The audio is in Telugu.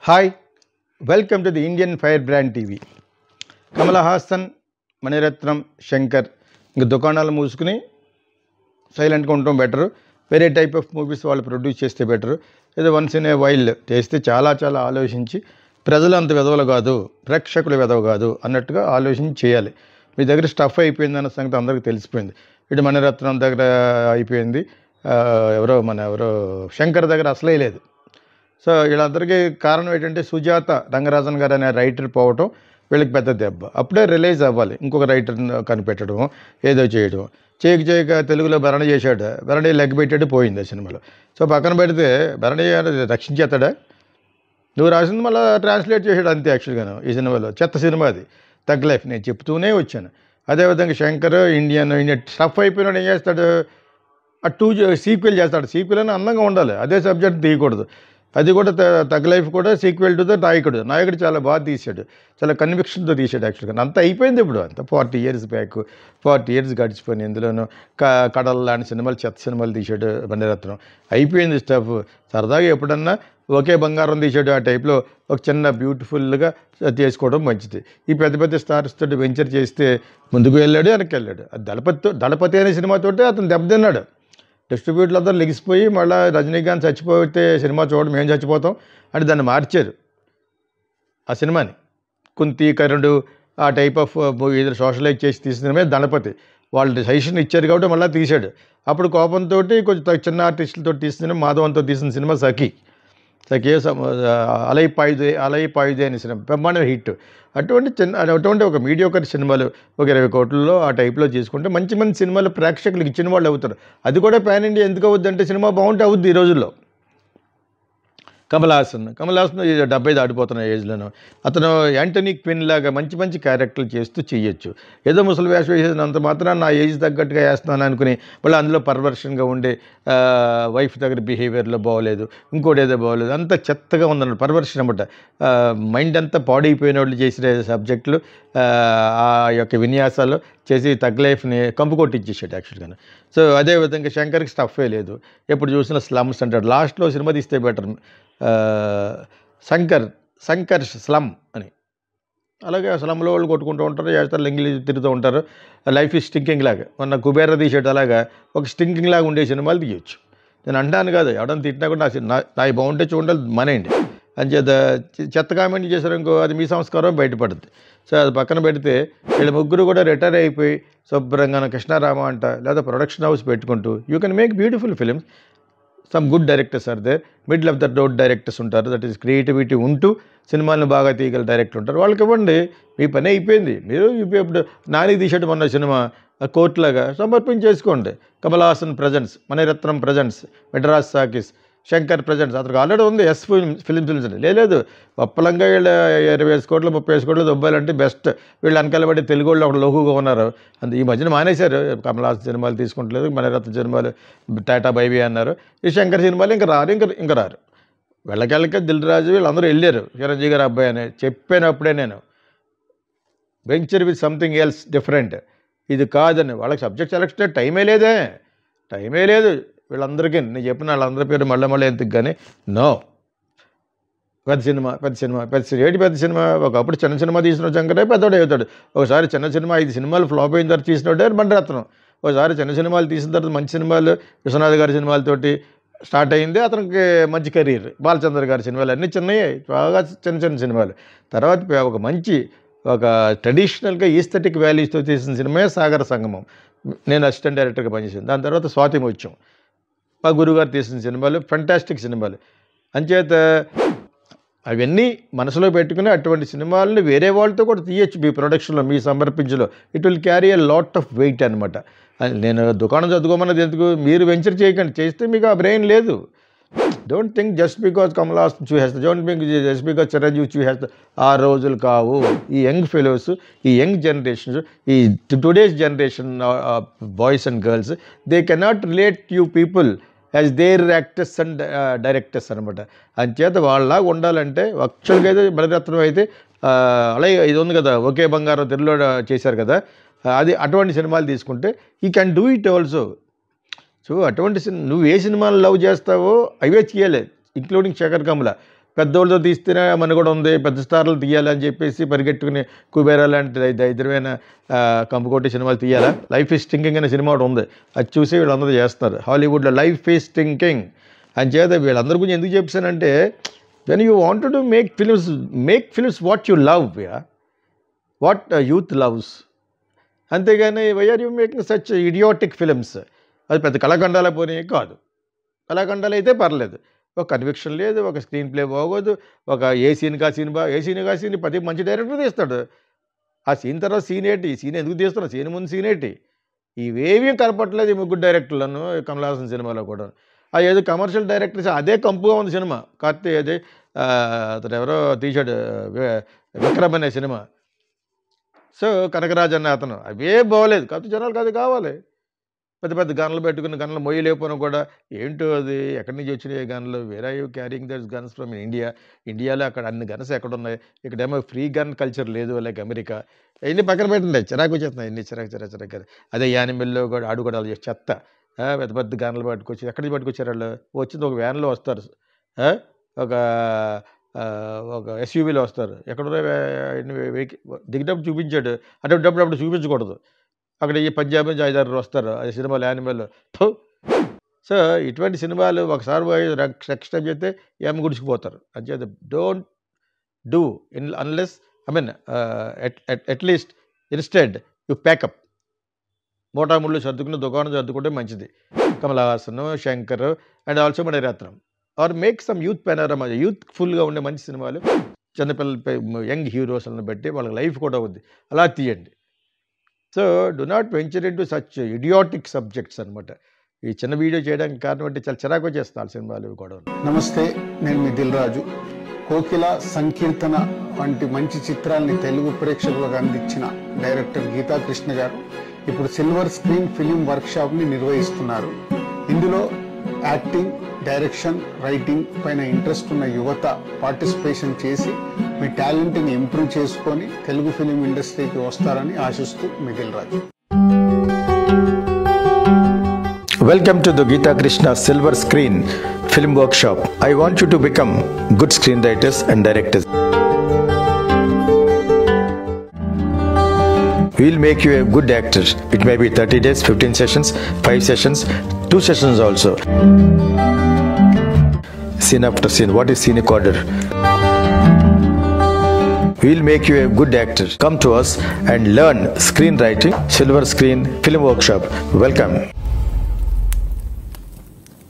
Hi welcome to the Indian fire brand TV. Kamal Haasan, Maniratnam, Shankar ఇంక దుకాణాలు మూసుకుని సైలెంట్గా ఉండటం బెటరు. వేరే టైప్ ఆఫ్ మూవీస్ వాళ్ళు ప్రొడ్యూస్ చేస్తే బెటరు. ఏదో వన్స్ ఇన్ ఏ వైల్ చేస్తే చాలా ఆలోచించి ప్రజలు అంత వెదవలు కాదు, ప్రేక్షకులు వెదవ కాదు అన్నట్టుగా ఆలోచించి చేయాలి. మీ దగ్గర స్టఫ్ అయిపోయింది అన్న సంగతి అందరికీ తెలిసిపోయింది. ఇటు మణిరత్నం దగ్గర అయిపోయింది, ఎవరో శంకర్ దగ్గర అసలే లేదు. సో వీళ్ళందరికీ కారణం ఏంటంటే సుజాత రంగరాజన్ గారు అనే రైటర్ పోవటం వీళ్ళకి పెద్ద దెబ్బ. అప్పుడే రిలీజ్ అవ్వాలి, ఇంకొక రైటర్ని కనిపెట్టడం, ఏదో చేయడం. చేయక తెలుగులో భరణి చేశాడు, భరణి లెగ్ పెట్టాడు, పోయింది ఆ సినిమాలో. సో పక్కన పెడితే భరణి రక్షించేస్తాడా? నువ్వు రాసింది మళ్ళీ ట్రాన్స్లేట్ చేశాడు అంతే. యాక్చువల్గాను ఈ సినిమాలో చెత్త సినిమా అది, తగ్ లైఫ్. నేను చెప్తూనే వచ్చాను. అదేవిధంగా శంకర్ ఇండియన్ స్టఫ్ అయిపోయినాడు ఏం చేస్తాడు? ఆ సీక్వెల్ చేస్తాడు. సీక్వెల్ అని అందంగా ఉండాలి, అదే సబ్జెక్ట్ తీయకూడదు. అది కూడా తగ్ లైఫ్ కూడా సీక్వెల్ టు ద నాయకుడు చాలా బాగా తీశాడు, చాలా కన్విక్షన్తో తీశాడు. యాక్చువల్గా అంతా అయిపోయింది ఇప్పుడు, అంతా 40 years బ్యాక్, 40 years గడిచిపోయింది. ఎందులోనూ కడల్ లాంటి సినిమాలు, చెత్త సినిమాలు తీశాడు మణిరత్నం. అయిపోయింది స్టఫ్. సరదాగా ఎప్పుడన్నా ఒకే బంగారం తీశాడు, ఆ టైప్లో ఒక చిన్న బ్యూటిఫుల్గా చేసుకోవడం మంచిది. ఈ పెద్ద స్టార్స్ తోటి వెంచర్ చేస్తే ముందుకు వెళ్ళాడు, వెనక్కి వెళ్ళాడు. దళపతి అనే సినిమాతోటి అతను దెబ్బతిన్నాడు. డిస్ట్రిబ్యూటర్లు అందరూ లెగిసిపోయి మళ్ళీ రజనీకాంత్ చచ్చిపోతే సినిమా చూడడం మేము చచ్చిపోతాం అని దాన్ని మార్చారు. ఆ సినిమాని కుంతీకరుడు ఆ టైప్ ఆఫ్ మూవీ సోషలైజ్ చేసి తీసిన సినిమా దళపతి. వాళ్ళు సజెషన్ ఇచ్చారు కాబట్టి మళ్ళీ తీశాడు. అప్పుడు కోపంతో కొంచెం చిన్న ఆర్టిస్టులతో తీసిన మాధవంతో తీసిన సినిమా సఖీ అలై పాయుదే అనే సినిమా బ్రహ్మాండ హిట్. అటువంటి ఒక మీడియోకర్ సినిమాలు ఒక 20 కోట్లలో ఆ టైప్లో చేసుకుంటే మంచి సినిమాలు ప్రేక్షకులకు ఇచ్చిన వాళ్ళు అవుతారు. అది కూడా పాన్ ఇండియా ఎందుకు అవుద్ది అంటే సినిమా బాగుంటే అవుద్ది. ఈ రోజుల్లో కమల్ హాసన్ 70 దాటిపోతున్న ఏజ్లోనూ అతను యాంటనీ క్విన్ లాగా మంచి క్యారెక్టర్లు చేస్తూ చేయొచ్చు. ఏదో ముసలి వేషం వేసేసినంత మాత్రం నా ఏజ్ తగ్గట్టుగా వేస్తున్నాను అనుకుని మళ్ళీ అందులో పర్వర్షన్గా ఉండే వైఫ్ దగ్గర బిహేవియర్లో బాగోలేదు, ఇంకోటి ఏదో బాగోలేదు, అంత చెత్తగా ఉందన్నమాట. పర్వర్షన్ అన్నమాట. మైండ్ అంతా పాడైపోయిన వాళ్ళు చేసే సబ్జెక్టులు, ఆ యొక్క విన్యాసాలు చేసి తగ్ లైఫ్ని కంపు కొట్టించేసాడు యాక్చువల్గా. సో అదేవిధంగా శంకర్కి స్టఫే లేదు, ఎప్పుడు చూసినా స్లమ్స్ అంటాడు. లాస్ట్లో సినిమా తీస్తే బెటర్, శంకర్ స్లమ్ అని. అలాగే స్లమ్లో వాళ్ళు కొట్టుకుంటూ ఉంటారు, చేస్తారు, లింగిలి తిరుగుతూ ఉంటారు. లైఫ్ ఈజ్ స్టింకింగ్ లాగా. మొన్న కుబేర తీసేట అలాగా ఒక స్టింకింగ్ లాగా ఉండే సినిమాలు తీయచ్చు. నేను అంటాను కాదు, ఎవడన్నా తిట్టినా కూడా నా బాగుంటే చూడాలి మనేయండి అని చెత్త కామెంట్ చేశారు ఇంకో, అది మీ సంస్కారం బయటపడుతుంది. సో అది పక్కన పెడితే వీళ్ళ ముగ్గురు కూడా రిటైర్ అయిపోయి శుభ్రంగా కృష్ణారామ అంట లేదా ప్రొడక్షన్ హౌస్ పెట్టుకుంటూ you can make beautiful films. Some good directors are there, middle of the road directors ఉంటారు, దట్ ఈస్ క్రియేటివిటీ ఉంటూ సినిమాలను బాగా తీయగల డైరెక్టర్ ఉంటారు. వాళ్ళకి ఇవ్వండి, మీ పని అయిపోయింది. మీరు ఇప్పుడు నాని తీసేట మొన్న సినిమా కోర్టులాగా సమర్పించేసుకోండి. Kamal Haasan presents, Maniratnam presents, Madras talkies, Shankar presents. అతనికి ఆల్రెడీ ఉంది ఎస్ ఫిలిమ్స్ అని. లేదు ఒప్పలంగా వీళ్ళు 20 కోట్లు 30 కోట్లు దొబ్బాలంటే బెస్ట్. వీళ్ళు వెనకాలబడి తెలుగు వాళ్ళు ఒక లోకుగా ఉన్నారు. ఈ మధ్యన మానేశారు, కమల్ హాసన్ సినిమాలు తీసుకుంటలేదు, మణిరత్న సినిమాలు టాటా బైబీ అన్నారు. ఈ శంకర్ సినిమాలు ఇంకా రారు. వెళ్ళకెళ్ళక దిల్ రాజు వీళ్ళందరూ వెళ్ళారు. చిరంజీవి గారు అబ్బాయి అని చెప్పానప్పుడే నేను, venture with something else different. ఇది కాదని వాళ్ళకి సబ్జెక్ట్ సెలెక్షన్ టైమే లేదు వీళ్ళందరికీ. నేను చెప్పిన వాళ్ళందరి పేరు మళ్ళీ ఎందుకు కానీ నో. పెద్ద సినిమా ఒకప్పుడు చిన్న సినిమా తీసిన శంకరే పెద్దోడు అవుతాడు. ఒకసారి చిన్న సినిమా 5 సినిమాలు ఫ్లాప్ అయిన తర్వాత తీసినోడే మణిరత్నం. ఒకసారి చిన్న సినిమాలు తీసిన తర్వాత మంచి సినిమాలు విశ్వనాథ్ గారి సినిమాలతోటి స్టార్ట్ అయింది అతనికి మంచి కెరీర్. బాలచంద్ర గారి సినిమాలు అన్నీ చిన్నయే, బాగా చిన్న సినిమాలు. తర్వాత ఒక ట్రెడిషనల్గా ఈస్థెటిక్ వాల్యూస్తో తీసిన సినిమా సాగర సంగమం. నేను అసిస్టెంట్ డైరెక్టర్గా పనిచేసాను. దాని తర్వాత స్వాతి ముత్యం, మా గురుగారు తీసిన సినిమాలు ఫెంటాస్టిక్ సినిమాలు. అంచేత అవన్నీ మనసులో పెట్టుకుని అటువంటి సినిమాలని వేరే వాళ్ళతో కూడా తీయచ్చు మీ ప్రొడక్షన్లో, మీ సమర్పించలో. It will carry a lot of weight అనమాట. నేను దుకాణం చదువుకోమన్నది ఎందుకు? మీరు వెంచర్ చేయకండి, చేస్తే మీకు ఆ బ్రెయిన్ లేదు. Don't think just because Kamal Haasan చూసేస్తా, don't think just because Chiranjeevi చూసేస్తా. ఆ రోజులు కావు. ఈ యంగ్ ఫెలోస్, ఈ యంగ్ జనరేషన్స్, ఈ today's generation boys and girls, they cannot relate you people as their actors and directors అనమాట. అంచేత వాళ్ళలాగా ఉండాలంటే యాక్చువల్గా అయితే మణిరత్నం అయితే అలాగే ఇది ఉంది కదా, ఒకే బంగారం తెలుగులో చేశారు కదా, అది అటువంటి సినిమాలు తీసుకుంటే you can do it also. So అటువంటి నువ్వు ఏ సినిమాలు లవ్ చేస్తావో అవే చేయాలి, ఇంక్లూడింగ్ శేఖర్ కమల. పెద్దోళ్ళతో తీస్తేనే మన కూడా ఉంది, పెద్ద స్టార్లు తీయాలి అని చెప్పేసి పరిగెట్టుకుని కుబేరా లాంటి దరిద్రమైన కంపుకొట్టి సినిమాలు తీయాలా? లైఫ్ ఈజ్ స్టింకింగ్ అనే సినిమా ఒకటి ఉంది, అది చూసి వీళ్ళందరూ చేస్తున్నారు హాలీవుడ్లో. లైఫ్ ఈజ్ స్టింకింగ్ అని చేత వీళ్ళందరి గురించి ఎందుకు చెప్పానంటే, when you wanted to make films what you love, what youth loves. అంతేగాని why are you making such idiotic films? అది పెద్ద కళాఖండాల పోనీ కాదు. కళాఖండాలు అయితే పర్లేదు, ఒక కన్విక్షన్ లేదు, ఒక స్క్రీన్ ప్లే బాగోదు, ఒక ఏ సీన్ కా సీన్ ప్రతి మంచి డైరెక్టర్ తీస్తాడు. ఆ సీన్ తర్వాత సీన్ ఏంటి, ఈ సీన్ ఎందుకు తీస్తున్నాడు, సీన్ ముందు సీన్ ఏంటి, ఇవేమీ కనపట్లేదు ఈ ముగ్గురు డైరెక్టర్లను కమల్ హాసన్ సినిమాలో కూడా. అది ఏదో కమర్షియల్ డైరెక్టర్స్ అదే కంపుగా ఉంది సినిమా. కార్తీక్ అదే అతను ఎవరో తీశాడు విక్రమ్ అనే సినిమా, సో కనకరాజ్ అన్న అతను, అవే బాగోలేదు. కాకపోతే జనాలకు అది కావాలి. పెద్ద పెద్ద గన్లు పెట్టుకుని గన్లు మొయ్యలేకపోయినా కూడా ఏంటో అది ఎక్కడి నుంచి వచ్చినాయి గన్లు, where are you carrying that's guns from ఇండియాలో అక్కడ అన్ని గన్స్ ఎక్కడున్నాయి, ఇక్కడేమో ఫ్రీ గన్ కల్చర్ లేదు లైక్ అమెరికా. అవన్నీ పక్కన పెట్టండి, చిరాకు వచ్చేస్తున్నాయి అన్ని చిరాకు. అదే యానిమల్లో కూడా ఆడుకోవడాలు చెత్త, పెద్ద పెద్ద గన్లు పట్టుకొచ్చి ఎక్కడి నుంచి పట్టుకొచ్చారు వాళ్ళు? వచ్చింది ఒక వ్యాన్లో వస్తారు, ఒక ఎస్యూవీలో వస్తారు. ఎక్కడ దిగేటప్పుడు చూపించాడు, అప్పుడు చూపించకూడదు. అక్కడ ఈ పంజాబ్ నుంచి 5-6 వస్తారు ఆ సినిమాలు యానిమల్లో. సో ఇటువంటి సినిమాలు ఒకసారి నెక్స్ట్ టైం చేస్తే ఏమి గుడిచిపోతారు. అని చేత don't do unless at least instead you pack up. మోటాముళ్ళు సర్దుకుని దుకాణం సర్దుకుంటే మంచిది. Kamal Haasan, Shankar and also Mani Ratnam. Or make some youth panorama, యూత్ఫుల్గా ఉండే మంచి సినిమాలు, చిన్నపిల్లల యంగ్ హీరోస్లను బట్టి వాళ్ళకి లైఫ్ కూడా ఉంది, అలా తీయండి. So do not venture in to such idiotic subjects అనమాట. ఈ చిన్న వీడియో చేయడానికి కారణం అంటే చాలా చిరాకు వచ్చేస్తారు సినిమాలు కూడా. నమస్తే, నేను మీ దిల్ రాజు. కోకిల, సంకీర్తన వంటి మంచి చిత్రాల్ని తెలుగు ప్రేక్షకులకు అందించిన డైరెక్టర్ గీతా కృష్ణ గారు ఇప్పుడు సిల్వర్ స్క్రీన్ ఫిలిం వర్క్షాప్ని నిర్వహిస్తున్నారు. ఇందులో యాక్టింగ్, డైరెక్షన్, రైటింగ్ పైన ఇంట్రెస్ట్ ఉన్న యువత పార్టిసిపేషన్ చేసి మీ టాలెంట్ని ఇంప్రూవ్ చేసుకొని తెలుగు ఫిలిం ఇండస్ట్రీకి వస్తారని ఆశిస్తూ మీ Dil Raju. Welcome to the Geeta Krishna Silver Screen Film Workshop. I want you to become good screenwriters and directors. We'll make you a good actor. It may be 30 days, 15 sessions, 5 sessions, 2 sessions also. Scene after scene. What is scenic order? We'll make you a good actor. Come to us and learn screenwriting. Silver Screen Film Workshop. Welcome.